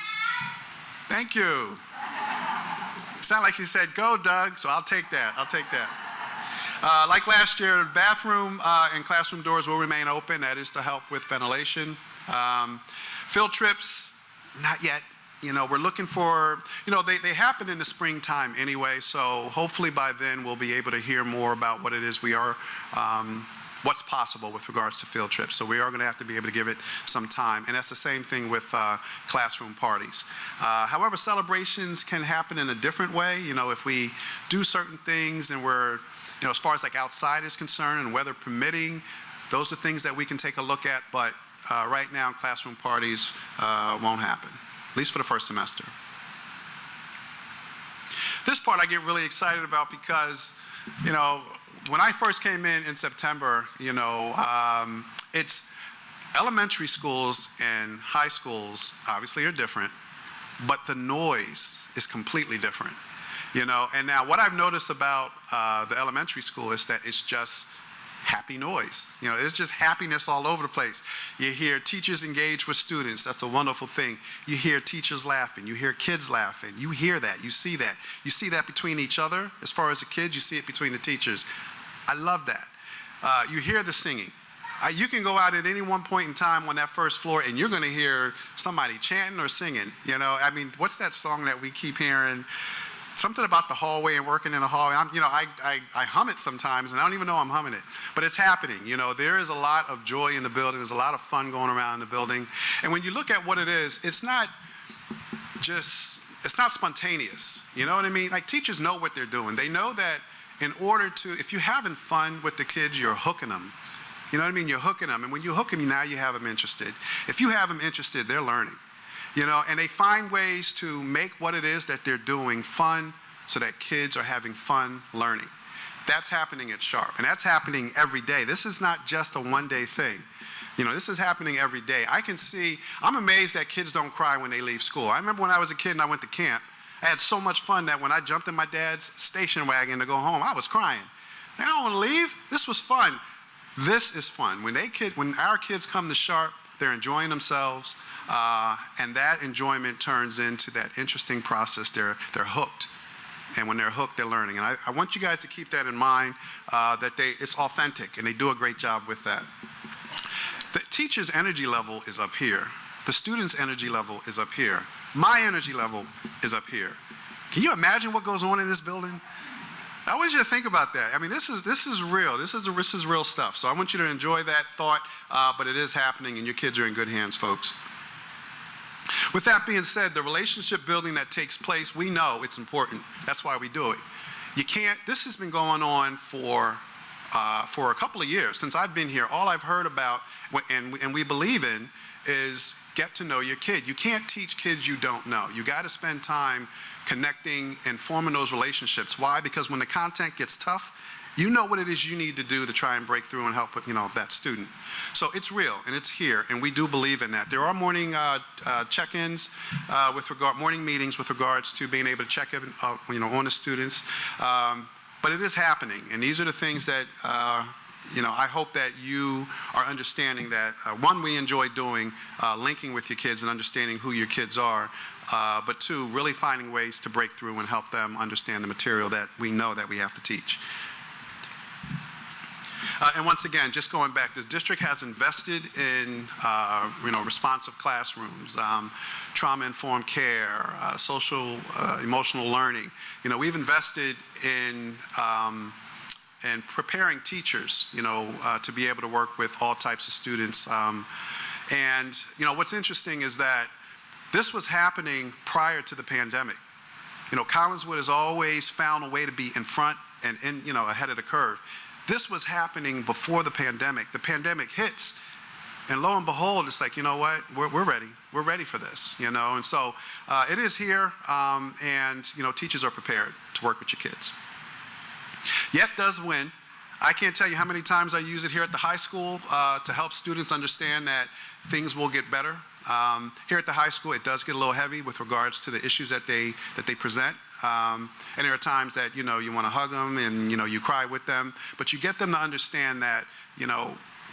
Thank you. Sound like she said, go, Doug, so I'll take that. Like last year, the bathroom and classroom doors will remain open. That is to help with ventilation. Field trips, not yet. We're looking for, they happen in the springtime anyway, so hopefully by then we'll be able to hear more about what it is we are, what's possible with regards to field trips. So we are going to have to be able to give it some time. And that's the same thing with classroom parties. However, celebrations can happen in a different way. If we do certain things and we're, as far as like outside is concerned and weather permitting, those are things that we can take a look at. But right now, classroom parties won't happen, at least for the first semester. This part I get really excited about because, you know, when I first came in September, you know, it's elementary schools and high schools obviously are different, but the noise is completely different, you know. And now what I've noticed about the elementary school is that it's just happy noise. You know, it's just happiness all over the place. You hear teachers engage with students. That's a wonderful thing. You hear teachers laughing. You hear kids laughing. You hear that. You see that. You see that between each other. As far as the kids, you see it between the teachers. I love that. You hear the singing. You can go out at any one point in time on that first floor and you're going to hear somebody chanting or singing. You know, I mean, what's that song that we keep hearing? Something about the hallway and working in a hallway. I hum it sometimes, and I don't even know I'm humming it. But it's happening. You know, there is a lot of joy in the building. There's a lot of fun going around in the building. And when you look at what it is, it's not spontaneous. You know what I mean? Like, teachers know what they're doing. They know that in order to, if you're having fun with the kids, you're hooking them. You know what I mean? You're hooking them. And when you hook them, now you have them interested. If you have them interested, they're learning. You know, and they find ways to make what it is that they're doing fun so that kids are having fun learning. That's happening at Sharp, and that's happening every day. This is not just a one-day thing. You know, this is happening every day. I'm amazed that kids don't cry when they leave school. I remember when I was a kid and I went to camp, I had so much fun that when I jumped in my dad's station wagon to go home, I was crying. I don't want to leave. This was fun. This is fun. When our kids come to Sharp, they're enjoying themselves. And that enjoyment turns into that interesting process. They're hooked. And when they're hooked, they're learning. And I want you guys to keep that in mind, that it's authentic, and they do a great job with that. The teacher's energy level is up here. The student's energy level is up here. My energy level is up here. Can you imagine what goes on in this building? I want you to think about that. I mean, this is real. This is real stuff. So I want you to enjoy that thought, but it is happening, and your kids are in good hands, folks. With that being said, the relationship building that takes place, we know it's important. That's why we do it. This has been going on for a couple of years. Since I've been here, all I've heard about, and we believe in, is get to know your kid. You can't teach kids you don't know. You got to spend time connecting and forming those relationships. Why? Because when the content gets tough, you know what it is you need to do to try and break through and help with, that student. So it's real, and it's here, and we do believe in that. There are morning check-ins morning meetings with regards to being able to check in, on the students. But it is happening, and these are the things that, I hope that you are understanding that, one, we enjoy doing, linking with your kids and understanding who your kids are, but two, really finding ways to break through and help them understand the material that we know that we have to teach. And once again, just going back, this district has invested in, responsive classrooms, trauma-informed care, social, emotional learning. We've invested in preparing teachers, to be able to work with all types of students. And what's interesting is that this was happening prior to the pandemic. Collingswood has always found a way to be in front and ahead of the curve. This was happening before the pandemic. The pandemic hits, and lo and behold, it's like, you know what, we're ready. We're ready for this, And so it is here, and, teachers are prepared to work with your kids. Yet does win. I can't tell you how many times I use it here at the high school to help students understand that things will get better. Here at the high school, it does get a little heavy with regards to the issues that they present. And there are times that, you want to hug them and, you cry with them, but you get them to understand that,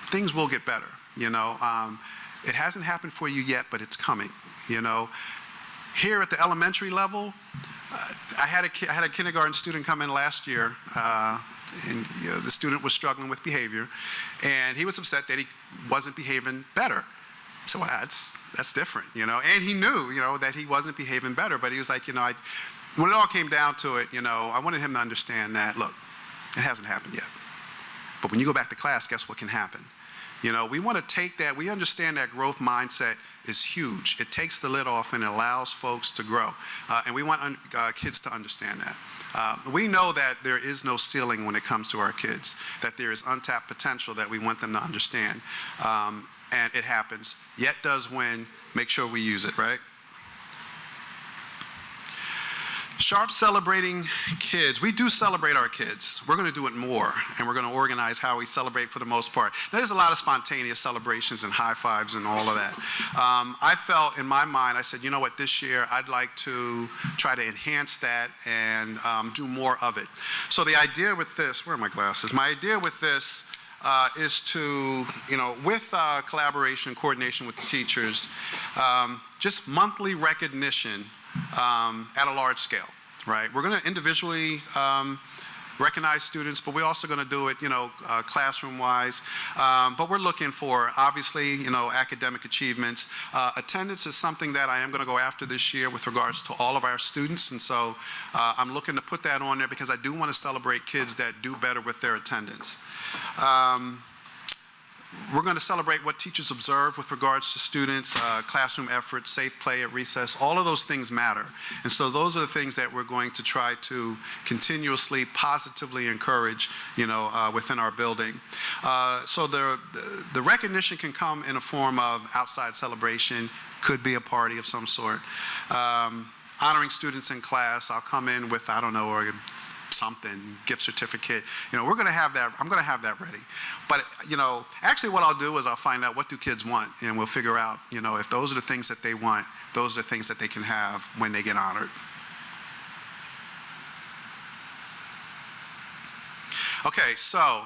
things will get better, It hasn't happened for you yet, but it's coming, Here at the elementary level, I had a kindergarten student come in last year, and the student was struggling with behavior, and he was upset that he wasn't behaving better. So well, that's different, And he knew, that he wasn't behaving better, but he was like, when it all came down to it, I wanted him to understand that, look, it hasn't happened yet. But when you go back to class, guess what can happen? We want to take that, we understand that growth mindset is huge. It takes the lid off and it allows folks to grow. And we want kids to understand that. We know that there is no ceiling when it comes to our kids, that there is untapped potential that we want them to understand. And it happens. Yet does win. Make sure we use it, right? Sharp celebrating kids. We do celebrate our kids. We're going to do it more, and we're going to organize how we celebrate for the most part. Now, there's a lot of spontaneous celebrations and high fives and all of that. I felt in my mind, I said, you know what, this year I'd like to try to enhance that and do more of it. So the idea with this, where are my glasses? My idea with this is to, with collaboration, coordination with the teachers, just monthly recognition at a large scale, right? We're going to individually recognize students, but we're also going to do it, classroom-wise. But we're looking for, obviously, academic achievements. Attendance is something that I am going to go after this year with regards to all of our students, and so I'm looking to put that on there because I do want to celebrate kids that do better with their attendance. We're going to celebrate what teachers observe with regards to students, classroom efforts, safe play at recess. All of those things matter. And so those are the things that we're going to try to continuously, positively encourage, within our building. So the recognition can come in a form of outside celebration, could be a party of some sort. Honoring students in class, I'll come in with, I don't know, or something, gift certificate. We're going to have that. I'm going to have that ready. But, actually what I'll do is I'll find out what do kids want, and we'll figure out, if those are the things that they want, those are the things that they can have when they get honored. Okay, so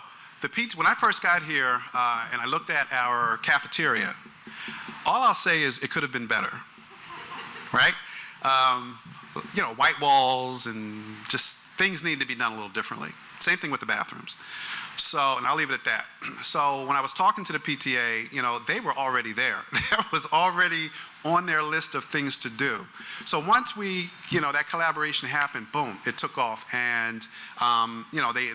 when I first got here and I looked at our cafeteria, all I'll say is it could have been better, right? White walls and just things need to be done a little differently. Same thing with the bathrooms. So, and I'll leave it at that. So when I was talking to the PTA, they were already there. That was already on their list of things to do. So once we, that collaboration happened, boom, it took off. And, the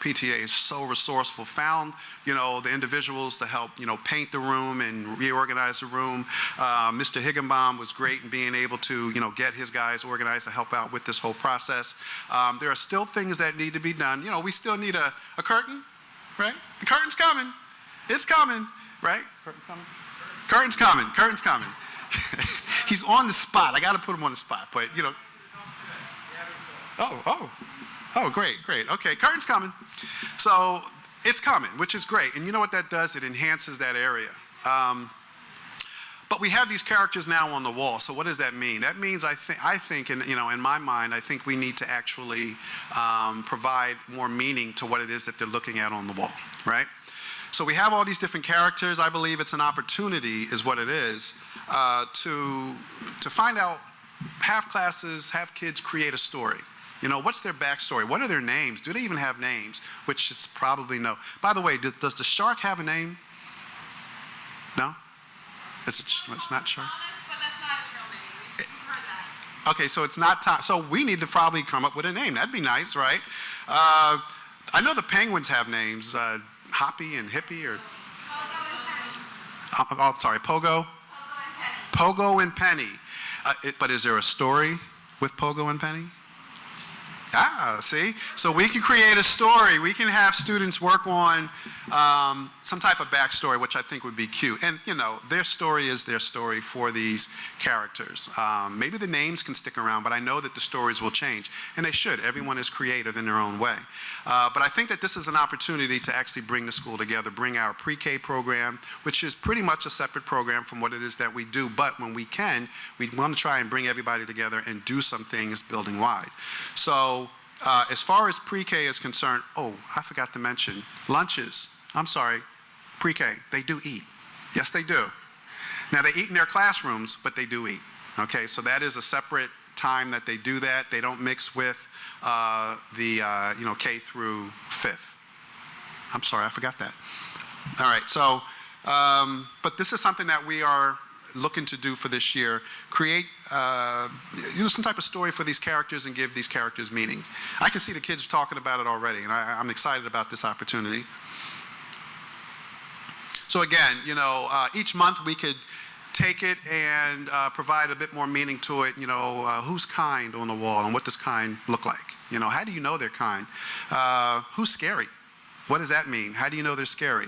PTA is so resourceful, found, the individuals to help, paint the room and reorganize the room. Mr. Higginbom was great in being able to, get his guys organized to help out with this whole process. There are still things that need to be done. We still need a curtain, right? The curtain's coming. It's coming, right? Curtain's coming. Curtain's coming. Curtain's coming. He's on the spot. I got to put him on the spot, but Oh, great. Okay, curtain's coming. So it's coming, which is great. And you know what that does? It enhances that area. But we have these characters now on the wall. So what does that mean? That means I think, in my mind, I think we need to actually provide more meaning to what it is that they're looking at on the wall, right? So we have all these different characters. I believe it's an opportunity, is what it is, to find out, have classes, have kids create a story. What's their backstory? What are their names? Do they even have names? Which it's probably no. By the way, does the shark have a name? No? It's not shark? Thomas, but that's not his real name. We've heard that. Okay, so it's not Tom. So we need to probably come up with a name. That'd be nice, right? I know the penguins have names. Hoppy and Hippie, or Pogo and Penny. sorry, Pogo? Pogo and Penny. Pogo and Penny. But is there a story with Pogo and Penny? See? So we can create a story. We can have students work on some type of backstory, which I think would be cute. And, their story is their story for these characters. Maybe the names can stick around, but I know that the stories will change. And they should. Everyone is creative in their own way. But I think that this is an opportunity to actually bring the school together, bring our pre-K program, which is pretty much a separate program from what it is that we do. But when we can, we want to try and bring everybody together and do some things building-wide. So as far as pre-K is concerned, I forgot to mention, lunches. I'm sorry, pre-K, they do eat. Yes, they do. Now, they eat in their classrooms, but they do eat. Okay, so that is a separate time that they do that. They don't mix with the K through 5th. I'm sorry, I forgot that. All right, so, but this is something that we are looking to do for this year, create some type of story for these characters and give these characters meanings. I can see the kids talking about it already, and I'm excited about this opportunity. So again, each month we could take it and provide a bit more meaning to it. Who's kind on the wall, and what does kind look like? How do you know they're kind? Who's scary? What does that mean? How do you know they're scary?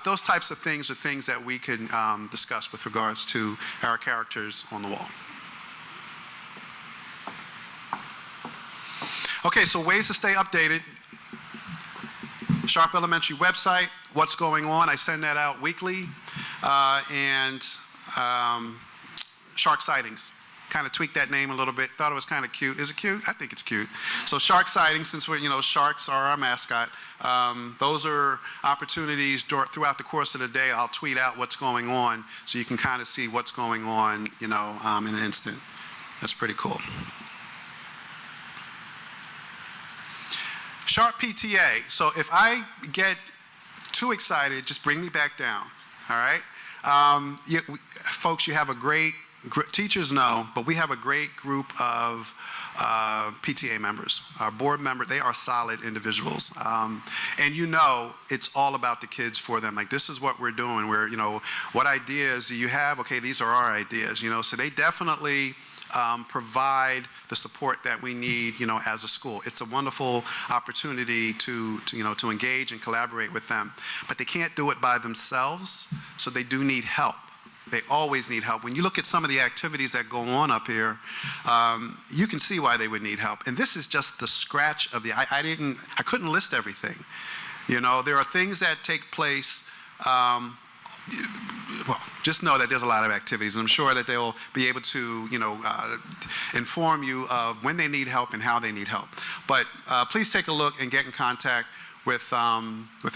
Those types of things are things that we can discuss with regards to our characters on the wall. Okay, so ways to stay updated. Sharp Elementary website, what's going on, I send that out weekly. Shark Sightings. Kind of tweaked that name a little bit. Thought it was kind of cute. Is it cute? I think it's cute. So Shark Sightings, since we're, sharks are our mascot, those are opportunities throughout the course of the day. I'll tweet out what's going on so you can kind of see what's going on, in an instant. That's pretty cool. Sharp PTA. So if I get too excited, just bring me back down. All right? Folks, you have a great teachers know, but we have a great group of PTA members. Our board member, they are solid individuals. And it's all about the kids for them. Like, this is what we're doing. We're, what ideas do you have? Okay, these are our ideas, so they definitely provide the support that we need, as a school. It's a wonderful opportunity to engage and collaborate with them. But they can't do it by themselves, so they do need help. They always need help. When you look at some of the activities that go on up here, you can see why they would need help. And this is just the scratch of the, I couldn't list everything. There are things that take place, just know that there's a lot of activities, and I'm sure that they'll be able to, inform you of when they need help and how they need help. But please take a look and get in contact with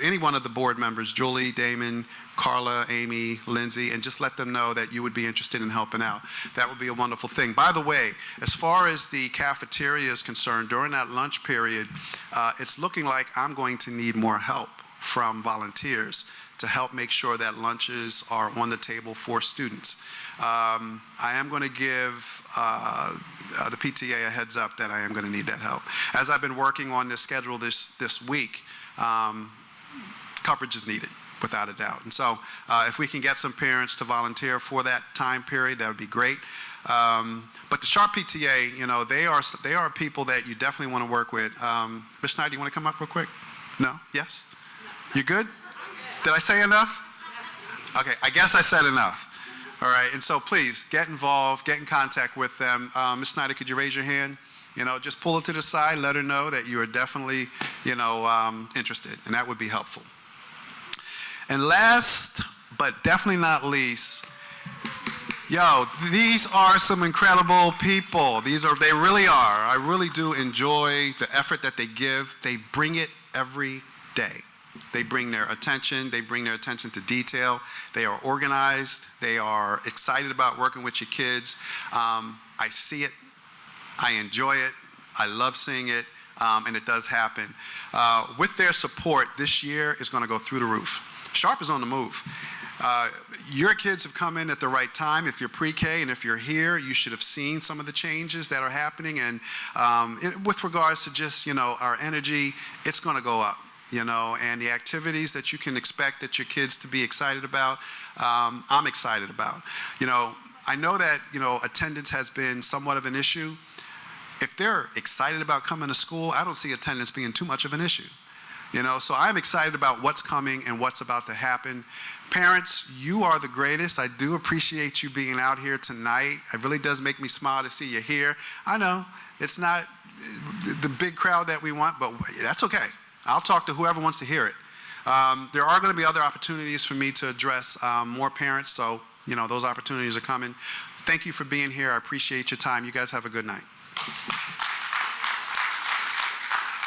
any one of the board members, Julie, Damon, Carla, Amy, Lindsay, and just let them know that you would be interested in helping out. That would be a wonderful thing. By the way, as far as the cafeteria is concerned, during that lunch period, it's looking like I'm going to need more help from volunteers to help make sure that lunches are on the table for students. I am going to give the PTA a heads up that I am going to need that help. As I've been working on this schedule this week, coverage is needed, without a doubt. And so if we can get some parents to volunteer for that time period, that would be great. But the Sharp PTA, they are people that you definitely want to work with. Ms. Schneider, you want to come up real quick? No? Yes? You good? Did I say enough? Okay, I guess I said enough. All right, and so please get involved, get in contact with them. Ms. Snyder, could you raise your hand? Just pull it to the side, let her know that you are definitely, interested, and that would be helpful. And last, but definitely not least, these are some incredible people. They really are. I really do enjoy the effort that they give. They bring it every day. They bring their attention. They bring their attention to detail. They are organized. They are excited about working with your kids. I see it. I enjoy it. I love seeing it. And it does happen. With their support, this year is going to go through the roof. Sharp is on the move. Your kids have come in at the right time. If you're pre-K and if you're here, you should have seen some of the changes that are happening. And with regards to just, our energy, it's going to go up. And the activities that you can expect that your kids to be excited about, I'm excited about. I know that, attendance has been somewhat of an issue. If they're excited about coming to school, I don't see attendance being too much of an issue. So I'm excited about what's coming and what's about to happen. Parents, you are the greatest. I do appreciate you being out here tonight. It really does make me smile to see you here. I know it's not the big crowd that we want, but that's okay. I'll talk to whoever wants to hear it. There are going to be other opportunities for me to address more parents, so those opportunities are coming. Thank you for being here. I appreciate your time. You guys have a good night.